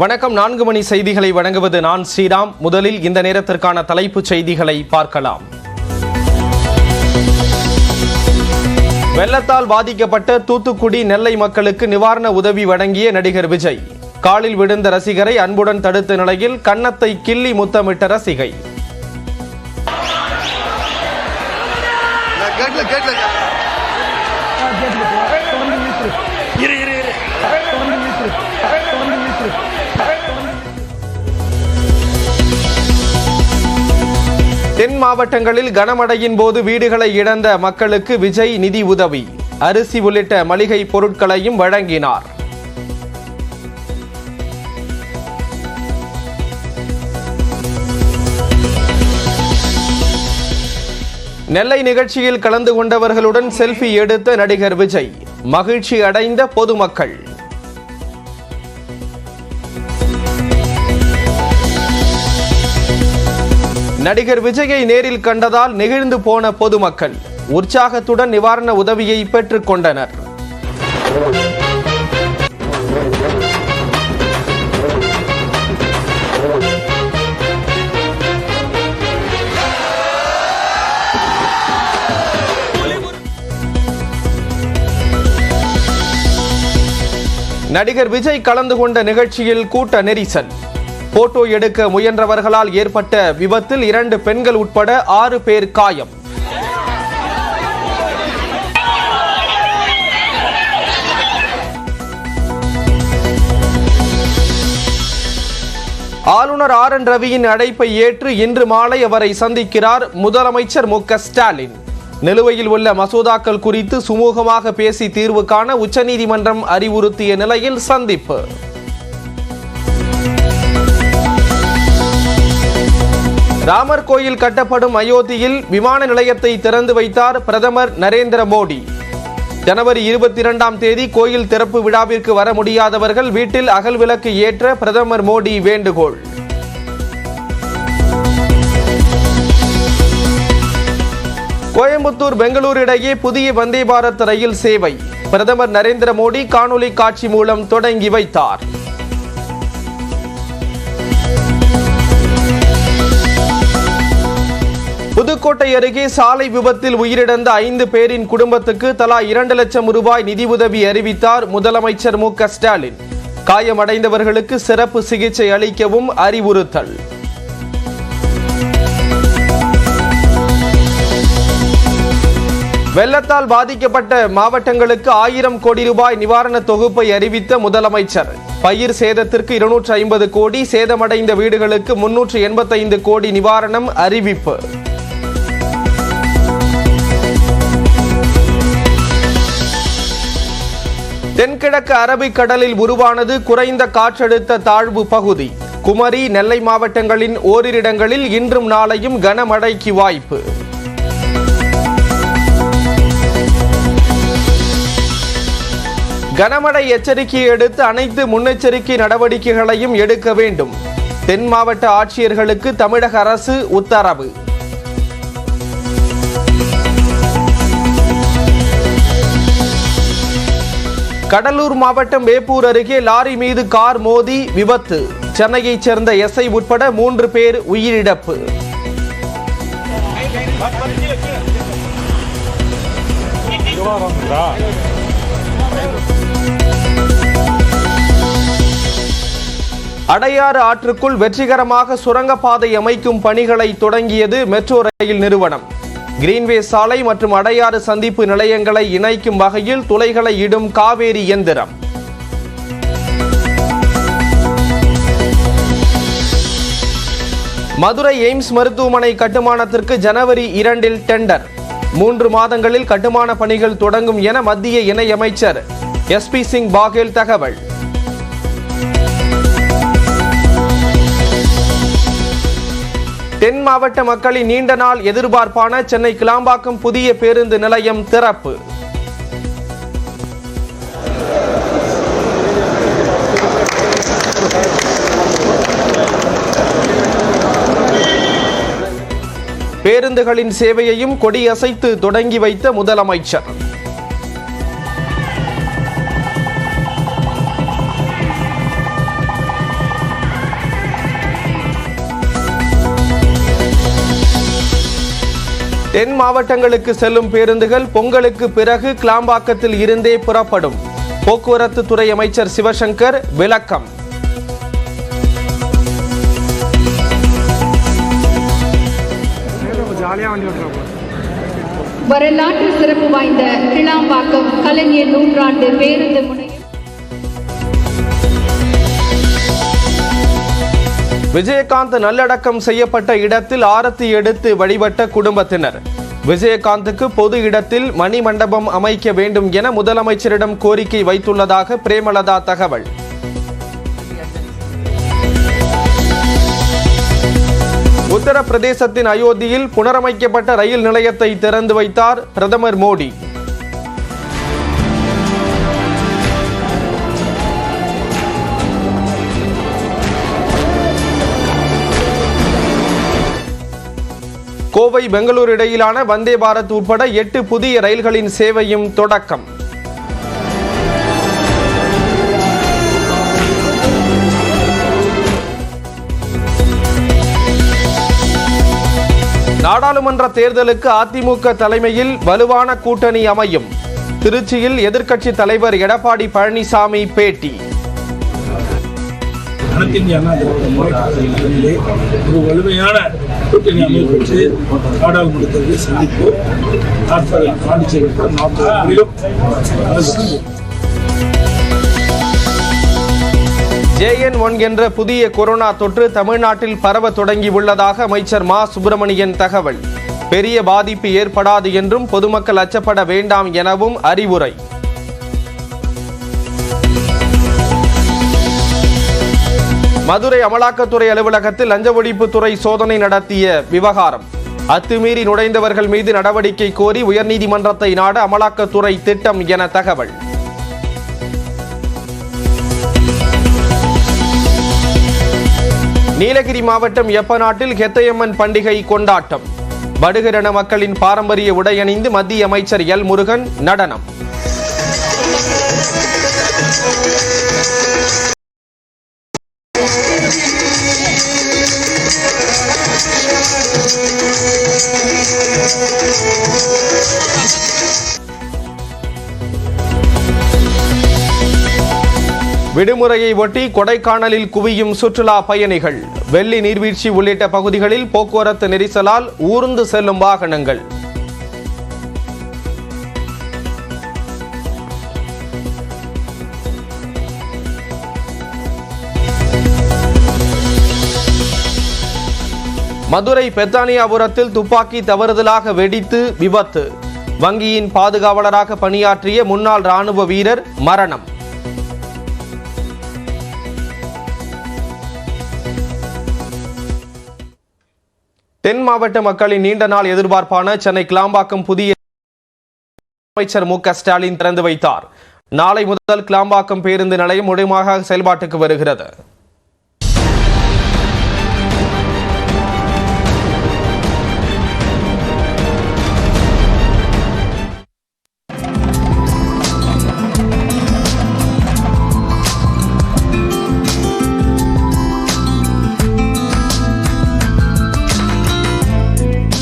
வணக்கம். 4 மணி செய்திகளை வழங்குவது நான் ஸ்ரீராம். முதலில் இந்த நேரத்திற்கான தலைப்புச் செய்திகளை பார்க்கலாம். வெள்ளத்தால் பாதிக்கப்பட்ட தூத்துக்குடி, நெல்லை மக்களுக்கு நிவாரண உதவி வழங்கிய நடிகர் விஜய். காலில் விழுந்த ரசிகரை அன்புடன் தடுத்த நிலையில் கன்னத்தை கிள்ளி முத்தமிட்ட ரசிகை. தென் மாவட்டங்களில் கனமழையின் போது வீடுகளை இழந்த மக்களுக்கு விஜய் நிதி உதவி. அரிசி உள்ளிட்ட மளிகை பொருட்களையும் வழங்கினார். நெல்லை நிகழ்ச்சியில் கலந்து கொண்டவர்களுடன் செல்ஃபி எடுத்த நடிகர் விஜய். மகிழ்ச்சி அடைந்த பொதுமக்கள். நடிகர் விஜயை நேரில் கண்டதால் நெகிழ்ந்து போன பொதுமக்கள் உற்சாகத்துடன் நிவாரண உதவியை பெற்றுக் கொண்டனர். நடிகர் விஜய் கலந்து கொண்ட நிகழ்ச்சியில் கூட்ட நெரிசல். போட்டோ எடுக்க முயன்றவர்களால் ஏற்பட்ட விபத்தில் 2 பெண்கள் உட்பட 6 பேர் காயம். ஆளுநர் RN ரவியின் அழைப்பை ஏற்று இன்று மாலை அவரை சந்திக்கிறார் முதலமைச்சர் மு.க. ஸ்டாலின். நிலுவையில் உள்ள மசோதாக்கள் குறித்து சுமூகமாக பேசி தீர்வு காண உச்சநீதிமன்றம் அறிவுறுத்திய நிலையில் சந்திப்பு. ராமர் கோயில் கட்டப்படும் அயோத்தியில் விமான நிலையத்தை திறந்து வைத்தார் பிரதமர் நரேந்திர மோடி. ஜனவரி 22ஆம் தேதி கோயில் திறப்பு விழாவிற்கு வர முடியாதவர்கள் வீட்டில் அகல் விளக்கு ஏற்ற பிரதமர் மோடி வேண்டுகோள். கோயம்புத்தூர், பெங்களூரு இடையே புதிய வந்தே பாரத் ரயில் சேவை பிரதமர் நரேந்திர மோடி காணொலி காட்சி மூலம் தொடங்கி வைத்தார். புதுக்கோட்டை அருகே சாலை விபத்தில் உயிரிழந்த 5 பேரின் குடும்பத்துக்கு தலா 2 லட்சம் ரூபாய் நிதி உதவி அறிவித்தார் முதலமைச்சர் மு.க. ஸ்டாலின். காயமடைந்தவர்களுக்கு சிறப்பு சிகிச்சை அளிக்கவும் அறிவுறுத்தல். வெள்ளத்தால் பாதிக்கப்பட்ட மாவட்டங்களுக்கு 1000 கோடி ரூபாய் நிவாரண தொகுப்பை அறிவித்த முதலமைச்சர். பயிர் சேதத்திற்கு 250 கோடி, சேதமடைந்த வீடுகளுக்கு 385 கோடி நிவாரணம் அறிவிப்பு. தென்கிழக்கு அரபிக்கடலில் உருவானது குறைந்த காற்றழுத்த தாழ்வு பகுதி. குமரி, நெல்லை மாவட்டங்களின் ஓரிரு இடங்களில் இன்றும் நாளையும் கனமழைக்கு வாய்ப்பு. கனமழை எச்சரிக்கையை அடுத்து அனைத்து முன்னெச்சரிக்கை நடவடிக்கைகளையும் எடுக்க வேண்டும். தென் மாவட்ட ஆட்சியர்களுக்கு தமிழக அரசு உத்தரவு. கடலூர் மாவட்டம் வேப்பூர் அருகே லாரி மீது கார் மோதி விபத்து. சென்னையைச் சேர்ந்த எஸ்ஐ உட்பட 3 பேர் உயிரிழப்பு. அடையாறு ஆற்றுக்குள் வெற்றிகரமாக சுரங்கப்பாதை அமைக்கும் பணிகளை தொடங்கியது மெட்ரோ ரயில் நிறுவனம். கிரீன்வே சாலை மற்றும் அடையாறு சந்திப்பு நிலையங்களை இணைக்கும் வகையில் துளைகளை இடும் காவேரி இயந்திரம். மதுரை எய்ம்ஸ் மருத்துவமனை கட்டுமானத்திற்கு ஜனவரி 2இல் டெண்டர். 3 மாதங்களில் கட்டுமான பணிகள் தொடங்கும் என மத்திய இணையமைச்சர் SP சிங் பாகேல் தகவல். தென் மாவட்ட மக்களின் நீண்ட நாள் எதிர்பார்ப்பான சென்னை கிளாம்பாக்கம் புதிய பேருந்து நிலையம் திறப்பு. பேருந்துகளின் சேவையையும் கொடியசைத்து தொடங்கி வைத்த முதலமைச்சர். தென் மாவட்டங்களுக்கு செல்லும் பேருந்துகள் பொங்கலுக்கு பிறகு கிளாம்பாக்கத்தில் இருந்தே புறப்படும். போக்குவரத்து துறை அமைச்சர் சிவசங்கர் விளக்கம். வரலாற்று சிறப்பு வாய்ந்த கிளாம்பாக்கம் கலைஞர் நூற்றாண்டு பேருந்து முனையம். விஜயகாந்த் நல்லடக்கம் செய்யப்பட்ட இடத்தில் ஆரத்தி எடுத்து வழிபட்ட குடும்பத்தினர். விஜயகாந்துக்கு பொது இடத்தில் மணி மண்டபம் அமைக்க வேண்டும் என முதலமைச்சரிடம் கோரிக்கை வைத்துள்ளதாக பிரேமலதா தகவல். உத்தரப்பிரதேசத்தின் அயோத்தியில் புனரமைக்கப்பட்ட ரயில் நிலையத்தை திறந்து வைத்தார் பிரதமர் மோடி. கோவை பெங்களூரு இடையிலான வந்தே பாரத் உட்பட 8 புதிய ரயில்களின் சேவையும் தொடக்கம். நாடாளுமன்ற தேர்தலுக்கு அதிமுக தலைமையில் வலுவான கூட்டணி அமையும். திருச்சியில் எதிர்க்கட்சி தலைவர் எடப்பாடி பழனிசாமி பேட்டி. ஒரு வலிமையான கூட்டணி அமைப்பு நாடாளுமன்றத்தை சந்திப்பு JN1 என்ற புதிய கொரோனா தொற்று தமிழ்நாட்டில் பரவ தொடங்கியுள்ளதாக அமைச்சர் மா சுப்பிரமணியன் தகவல். பெரிய பாதிப்பு ஏற்படாது என்றும் பொதுமக்கள் அச்சப்பட வேண்டாம் எனவும் அறிவுரை. மதுரை அமலாக்கத்துறை அலுவலகத்தில் லஞ்ச ஒழிப்புத்துறை சோதனை நடத்திய விவகாரம். அத்துமீறி நுழைந்தவர்கள் மீது நடவடிக்கை கோரி உயர்நீதிமன்றத்தை நாட அமலாக்கத்துறை திட்டம் என தகவல். நீலகிரி மாவட்டம் எப்பநாட்டில் ஹெத்தையம்மன் பண்டிகை கொண்டாட்டம். படுகரின மக்களின் பாரம்பரிய உடையணிந்து மத்திய அமைச்சர் எல் முருகன் நடனம். விடுமுறையை ஒட்டி கொடைக்கானலில் குவியும் சுற்றுலா பயணிகள். வெள்ளி நீர்வீழ்ச்சி உள்ளிட்ட பகுதிகளில் போக்குவரத்து நெரிசலால் ஊர்ந்து செல்லும் வாகனங்கள். மதுரை பெத்தானியாபுரத்தில் துப்பாக்கி தவறுதலாக வெடித்து விபத்து. வங்கியின் பாதுகாவலராக பணியாற்றிய முன்னாள் ராணுவ வீரர் மரணம். தென் மாவட்ட மக்களின் நீண்ட நாள் எதிர்பார்ப்பான சென்னை கிளாம்பாக்கம் புதிய அமைச்சர் மு.க. ஸ்டாலின் திறந்து வைத்தார். நாளை முதல் கிளாம்பாக்கம் பேருந்து நிலையம் முழுமையாக செயல்பாட்டுக்கு வருகிறது.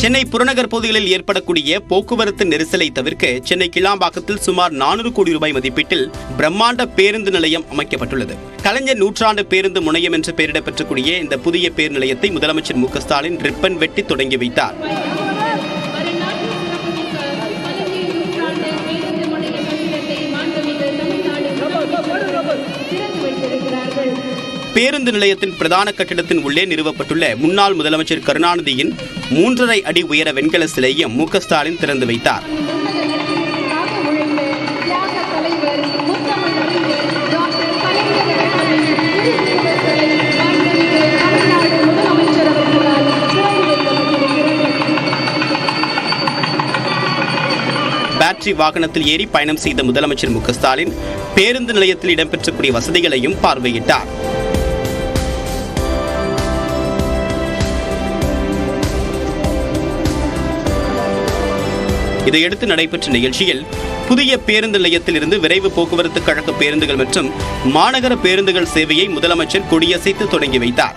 சென்னை புறநகர் பகுதிகளில் ஏற்படக்கூடிய போக்குவரத்து நெரிசலை தவிர்க்க சென்னை கிளாம்பாக்கத்தில் சுமார் 400 கோடி ரூபாய் மதிப்பீட்டில் பிரம்மாண்ட பேருந்து நிலையம் அமைக்கப்பட்டுள்ளது. கலைஞர் நூற்றாண்டு பேருந்து முனையம் என்று பெயரிடப் பெற்றக்கூடிய இந்த புதிய பேருந்து நிலையத்தை முதலமைச்சர் மு.க. ஸ்டாலின் ரிப்பன் வெட்டி தொடங்கி வைத்தார். பேருந்து நிலையத்தின் பிரதான கட்டிடத்தின் உள்ளே நிறுவப்பட்டுள்ள முன்னாள் முதலமைச்சர் கருணாநிதியின் 3.5 அடி உயர வெண்கல சிலையும் மு.க. ஸ்டாலின் திறந்து வைத்தார். பேட்டரி வாகனத்தில் ஏறி பயணம் செய்த முதலமைச்சர் மு.க. ஸ்டாலின் பேருந்து நிலையத்தில் இடம்பெற்றக்கூடிய வசதிகளையும் பார்வையிட்டார். இதையடுத்து நடைபெற்ற நிகழ்ச்சியில் புதிய பேருந்து நிலையத்தில் இருந்து விரைவு போக்குவரத்து கழக பேருந்துகள் மற்றும் மாநகர பேருந்துகள் சேவையை முதலமைச்சர் கொடியசைத்து தொடங்கி வைத்தார்.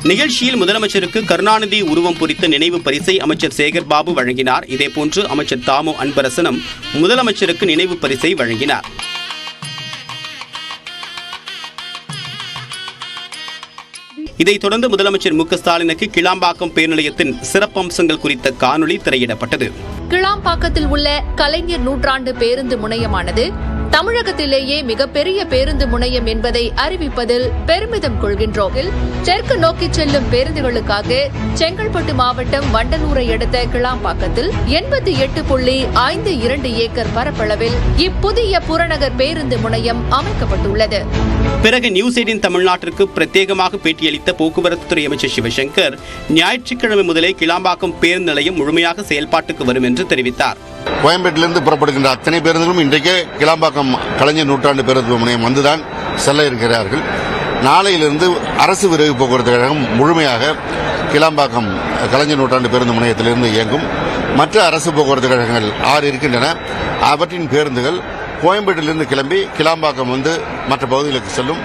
நிகழ்ச்சியில் முதலமைச்சருக்கு கருணாநிதி உருவம் பொறித்த நினைவு பரிசை அமைச்சர் சேகர் பாபு வழங்கினார். இதேபோன்று அமைச்சர் தாமு அன்பரசனும் முதலமைச்சருக்கு நினைவு பரிசை வழங்கினார். இதைத் தொடர்ந்து முதலமைச்சர் மு க ஸ்டாலினுக்கு கிளாம்பாக்கம் பேருந்து நிலையத்தின் சிறப்பம்சங்கள் குறித்த காணொலி திரையிடப்பட்டது. கிளாம்பாக்கத்தில் உள்ள கலைஞர் நூற்றாண்டு பேருந்து முனையமானது தமிழகத்திலேயே மிகப்பெரிய பேருந்து முனையம் என்பதை அறிவிப்பதில் பெருமிதம் கொள்கின்றோம். தெற்கு நோக்கி செல்லும் பேருந்துகளுக்காக செங்கல்பட்டு மாவட்டம் வண்டலூரை அடுத்த கிளாம்பாக்கத்தில் 88.52 ஏக்கர் பரப்பளவில் இப்புதிய புறநகர் பேருந்து முனையம் அமைக்கப்பட்டுள்ளது. பிறகு நியூஸ் 18 தமிழ்நாட்டிற்கு பிரத்யேகமாக பேட்டியளித்த போக்குவரத்து துறை அமைச்சர் சிவசங்கர் ஞாயிற்றுக்கிழமை முதலே கிளாம்பாக்கம் பேருந்து நிலையம் முழுமையாக செயல்பாட்டுக்கு வரும் என்று தெரிவித்தார். கோயம்பேட்டிலிருந்து புறப்படுகின்ற அத்தனை பேருந்துகளும் இன்றைக்கே கிளாம்பாக்கம் கலைஞர் நூற்றாண்டு பேருந்து முனையம் வந்துதான் செல்ல இருக்கிறார்கள். நாளையிலிருந்து அரசு விரைவு போக்குவரத்து கழகம் முழுமையாக கிளாம்பாக்கம் கலைஞர் நூற்றாண்டு பேருந்து முனையத்திலிருந்து இயங்கும். மற்ற அரசு போக்குவரத்து கழகங்கள் 6 இருக்கின்றன. அவற்றின் பேருந்துகள் கோயம்பேட்டிலிருந்து கிளம்பி கிளாம்பாக்கம் வந்து மற்ற பகுதிகளுக்கு செல்லும்.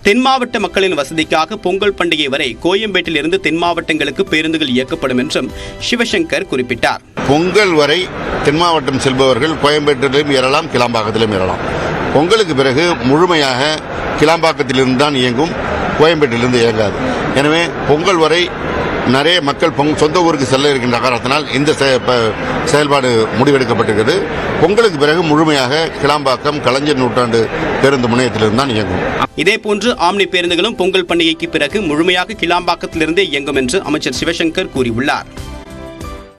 தென் மாவட்ட மக்களின் வசதிக்காக பொங்கல் பண்டிகை வரை கோயம்பேட்டில் இருந்து தென் மாவட்டங்களுக்கு பேருந்துகள் இயக்கப்படும் என்றும் சிவசங்கர் குறிப்பிட்டார். பொங்கல் வரை தென் மாவட்டம் செல்பவர்கள் கோயம்பேட்டிலும் ஏறலாம், கிளாம்பாக்கத்திலும் ஏறலாம். பொங்கலுக்கு பிறகு முழுமையாக கிளாம்பாக்கத்திலிருந்து தான் இயங்கும், கோயம்பேட்டிலிருந்து இயங்காது. எனவே பொங்கல் வரை நிறைய மக்கள் சொந்த ஊருக்கு செல்ல இருக்கின்ற காரணத்தினால் இந்த செயல்பாடு முடிவெடுக்கப்பட்டிருக்கிறது. பொங்கலுக்கு பிறகு முழுமையாக கிளாம்பாக்கம் கலைஞர் நூற்றாண்டு பேருந்து முனையத்திலிருந்து தான் இயங்கும். இதேபோன்று ஆம்னி பேருந்துகளும் பொங்கல் பண்டிகைக்கு பிறகு முழுமையாக கிளாம்பாக்கத்திலிருந்தே இயங்கும் என்று அமைச்சர் சிவசங்கர் கூறியுள்ளார்.